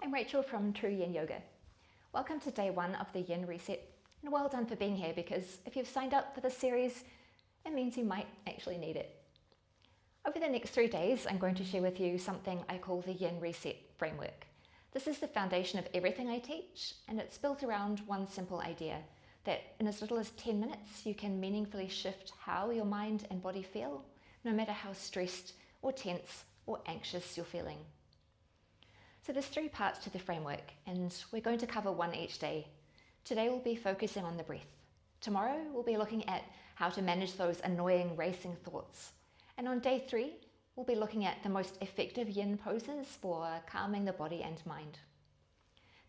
I'm Rachel from True Yin Yoga. Welcome to day 1 of the Yin Reset, and well done for being here, because if you've signed up for this series, it means you might actually need it. Over the next 3 days, I'm going to share with you something I call the Yin Reset framework. This is the foundation of everything I teach, and it's built around one simple idea, that in as little as 10 minutes, you can meaningfully shift how your mind and body feel, no matter how stressed or tense or anxious you're feeling. So there's 3 parts to the framework, and we're going to cover one each day. Today we'll be focusing on the breath. Tomorrow we'll be looking at how to manage those annoying racing thoughts. And on day 3, we'll be looking at the most effective yin poses for calming the body and mind.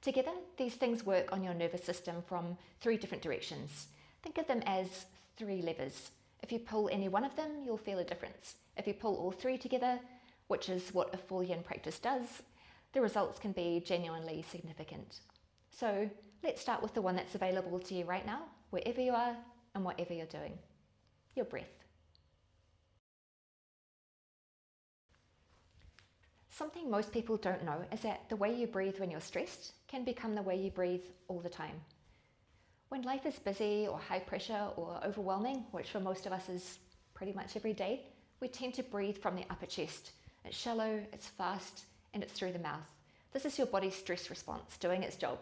Together, these things work on your nervous system from 3 different directions. Think of them as 3 levers. If you pull any one of them, you'll feel a difference. If you pull all 3 together, which is what a full yin practice does, the results can be genuinely significant. So let's start with the one that's available to you right now, wherever you are and whatever you're doing: your breath. Something most people don't know is that the way you breathe when you're stressed can become the way you breathe all the time. When life is busy or high pressure or overwhelming, which for most of us is pretty much every day, we tend to breathe from the upper chest. It's shallow, it's fast, and it's through the mouth. This is your body's stress response doing its job.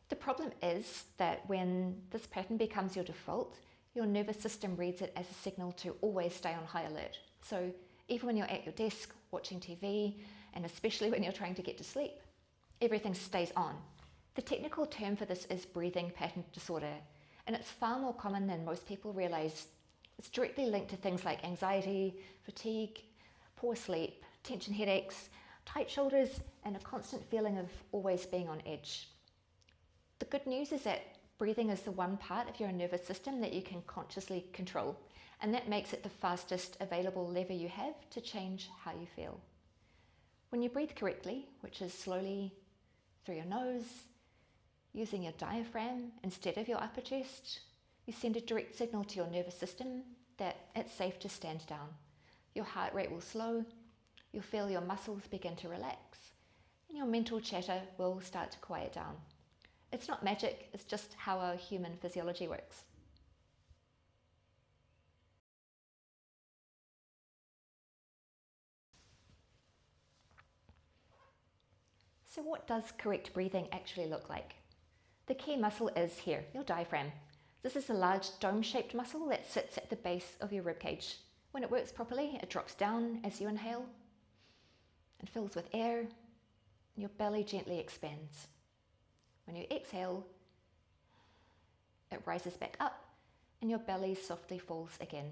The problem is that when this pattern becomes your default, your nervous system reads it as a signal to always stay on high alert. So even when you're at your desk watching TV, and especially when you're trying to get to sleep, everything stays on. The technical term for this is breathing pattern disorder, and it's far more common than most people realize. It's directly linked to things like anxiety, fatigue, poor sleep, tension headaches, tight shoulders, and a constant feeling of always being on edge. The good news is that breathing is the one part of your nervous system that you can consciously control, and that makes it the fastest available lever you have to change how you feel. When you breathe correctly, which is slowly through your nose, using your diaphragm instead of your upper chest, you send a direct signal to your nervous system that it's safe to stand down. Your heart rate will slow, you'll feel your muscles begin to relax, and your mental chatter will start to quiet down. It's not magic, it's just how our human physiology works. So what does correct breathing actually look like? The key muscle is here, your diaphragm. This is a large dome-shaped muscle that sits at the base of your ribcage. When it works properly, it drops down as you inhale and fills with air, and your belly gently expands. When you exhale, it rises back up and your belly softly falls again.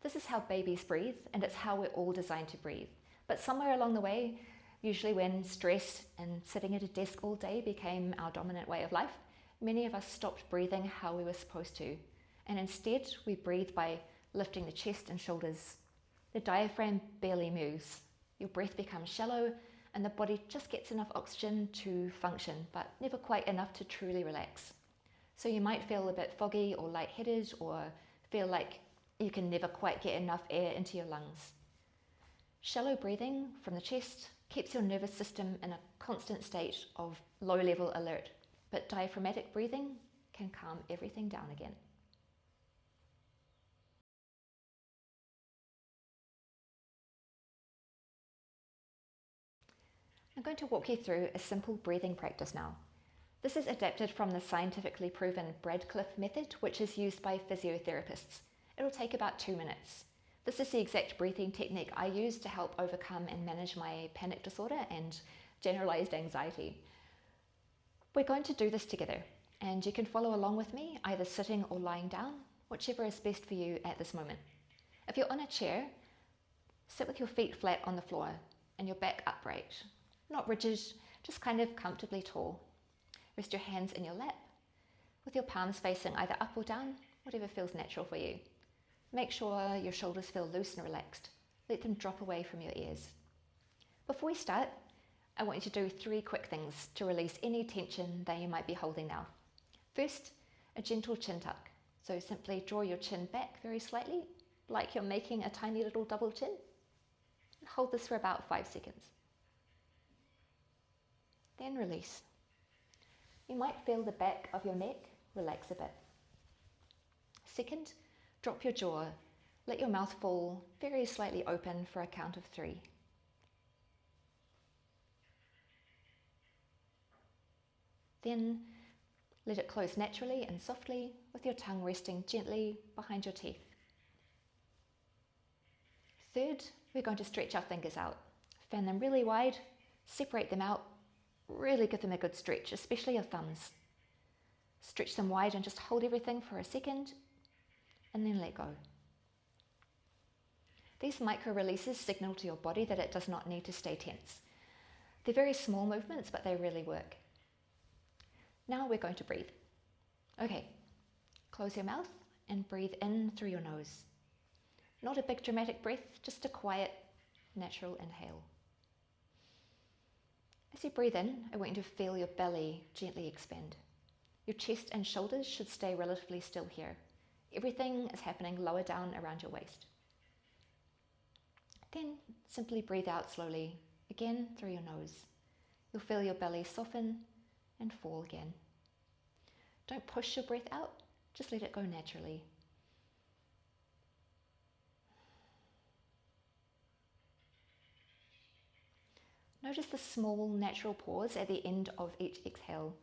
This is how babies breathe, and it's how we're all designed to breathe. But somewhere along the way, usually when stress and sitting at a desk all day became our dominant way of life, many of us stopped breathing how we were supposed to, and instead we breathe by lifting the chest and shoulders. The diaphragm barely moves. Your breath becomes shallow, and the body just gets enough oxygen to function, but never quite enough to truly relax. So you might feel a bit foggy or lightheaded, or feel like you can never quite get enough air into your lungs. Shallow breathing from the chest keeps your nervous system in a constant state of low-level alert, but diaphragmatic breathing can calm everything down again. I'm going to walk you through a simple breathing practice now. This is adapted from the scientifically proven Radcliffe method, which is used by physiotherapists. It'll take about 2 minutes. This is the exact breathing technique I use to help overcome and manage my panic disorder and generalized anxiety. We're going to do this together, and you can follow along with me, either sitting or lying down, whichever is best for you at this moment. If you're on a chair, sit with your feet flat on the floor and your back upright. Not rigid, just kind of comfortably tall. Rest your hands in your lap, with your palms facing either up or down, whatever feels natural for you. Make sure your shoulders feel loose and relaxed. Let them drop away from your ears. Before we start, I want you to do 3 quick things to release any tension that you might be holding now. First, a gentle chin tuck. So simply draw your chin back very slightly, like you're making a tiny little double chin. Hold this for about 5 seconds. then release. You might feel the back of your neck relax a bit. Second, drop your jaw. Let your mouth fall very slightly open for a count of 3. Then let it close naturally and softly with your tongue resting gently behind your teeth. Third, we're going to stretch our fingers out. Fan them really wide, separate them out, really give them a good stretch, especially your thumbs. Stretch them wide and just hold everything for a second and then let go. These micro releases signal to your body that it does not need to stay tense. They're very small movements, but they really work. Now we're going to breathe. Okay, close your mouth and breathe in through your nose. Not a big dramatic breath, just a quiet, natural inhale. As you breathe in, I want you to feel your belly gently expand. Your chest and shoulders should stay relatively still here. Everything is happening lower down around your waist. Then simply breathe out slowly, again through your nose. You'll feel your belly soften and fall again. Don't push your breath out, just let it go naturally. Notice the small natural pause at the end of each exhale.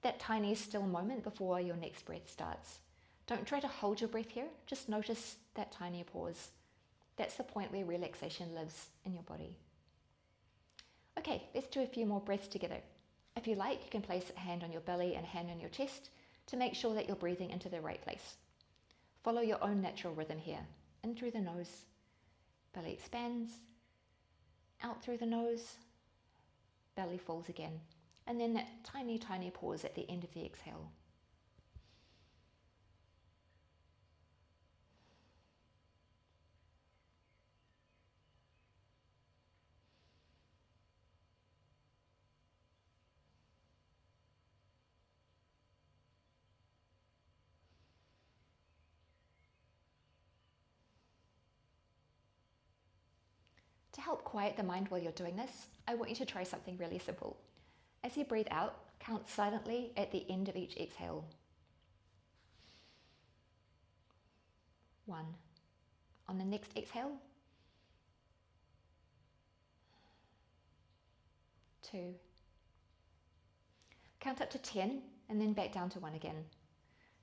That tiny still moment before your next breath starts. Don't try to hold your breath here, just notice that tiny pause. That's the point where relaxation lives in your body. Okay, let's do a few more breaths together. If you like, you can place a hand on your belly and a hand on your chest to make sure that you're breathing into the right place. Follow your own natural rhythm here. In through the nose, belly expands, out through the nose, belly falls again. And then that tiny, tiny pause at the end of the exhale. To help quiet the mind while you're doing this, I want you to try something really simple. As you breathe out, count silently at the end of each exhale. 1. On the next exhale, 2. Count up to 10 and then back down to 1 again.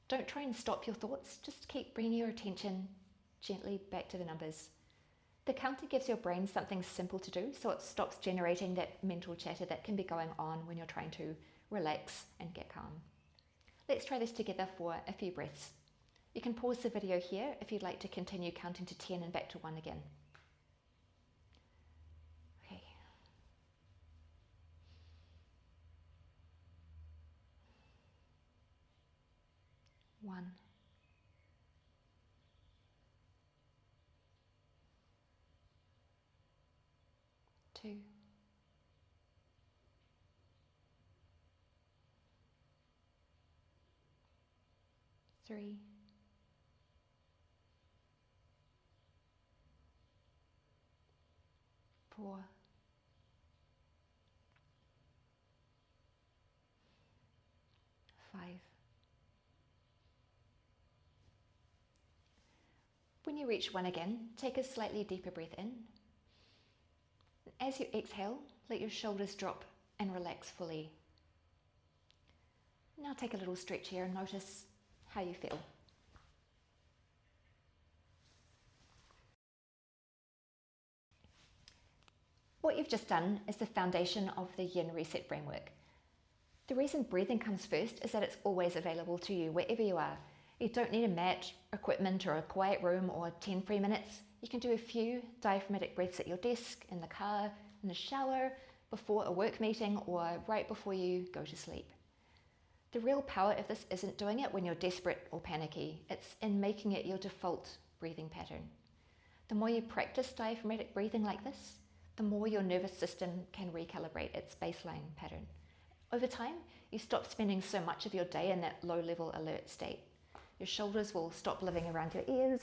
Don't try and stop your thoughts, just keep bringing your attention gently back to the numbers. The counter gives your brain something simple to do, so it stops generating that mental chatter that can be going on when you're trying to relax and get calm. Let's try this together for a few breaths. You can pause the video here if you'd like to continue counting to 10 and back to 1 again. Okay. 1. 2. 3. 4. 5. When you reach 1 again, take a slightly deeper breath in. As you exhale, let your shoulders drop and relax fully. Now take a little stretch here and notice how you feel. What you've just done is the foundation of the Yin Reset framework. The reason breathing comes first is that it's always available to you wherever you are. You don't need a mat, equipment, or a quiet room or 10 free minutes. You can do a few diaphragmatic breaths at your desk, in the car, in the shower, before a work meeting, or right before you go to sleep. The real power of this isn't doing it when you're desperate or panicky. It's in making it your default breathing pattern. The more you practice diaphragmatic breathing like this, the more your nervous system can recalibrate its baseline pattern. Over time, you stop spending so much of your day in that low-level alert state. Your shoulders will stop living around your ears,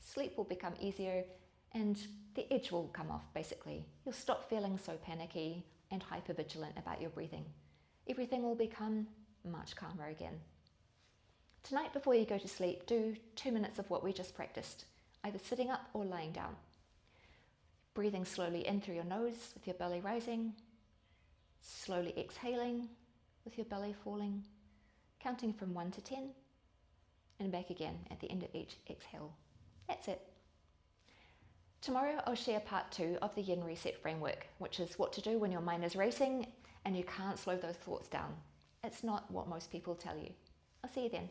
sleep will become easier, and the edge will come off, basically. You'll stop feeling so panicky, and hypervigilant about your breathing. Everything will become much calmer again. Tonight before you go to sleep, do 2 minutes of what we just practiced, either sitting up or lying down. Breathing slowly in through your nose with your belly rising, slowly exhaling with your belly falling, counting from 1 to 10, and back again at the end of each exhale. That's it. Tomorrow I'll share part 2 of the yin reset framework, which is what to do when your mind is racing and you can't slow those thoughts down. It's not what most people tell you. I'll see you then.